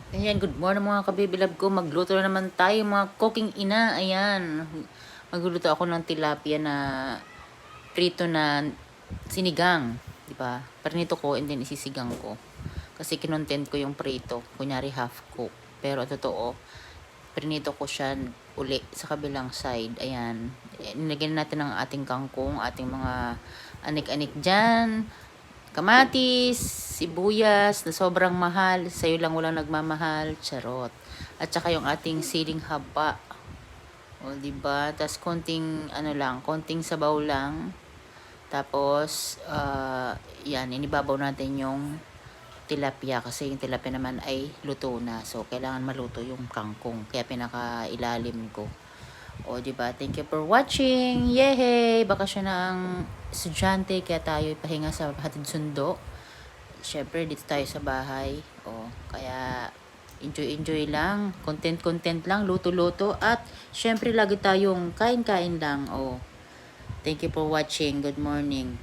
Ayan, good morning mga kabibilab ko. Magluto na naman tayo mga cooking ina. Ayan, magluluto ako ng tilapia na prito na sinigang. Diba? Prinito ko and then isisigang ko. Kasi kinontent ko yung prito. Kunyari half cook. Pero totoo, prinito ko siya uli sa kabilang side. Ayan. Nilagyan natin ng ating kangkong, ating mga anik-anik dyan, kamatis, sibuyas na sobrang mahal, sa'yo lang walang nagmamahal, charot. At saka yung ating siling haba. O, diba? Tapos konting, ano lang, konting sabaw lang. Tapos, yan, inibabaw natin yung tilapia kasi yung tilapia naman ay luto na. So, kailangan maluto yung kangkong. Kaya pinaka-ilalim ko. O, diba? Thank you for watching. Yehey! Bakasyon ng estudyante kaya tayo pahinga sa hatid sundo. Siyempre, dito tayo sa bahay. O, kaya enjoy lang. Content lang. Luto-luto. At siyempre, lagi tayong kain-kain lang. O, thank you for watching. Good morning.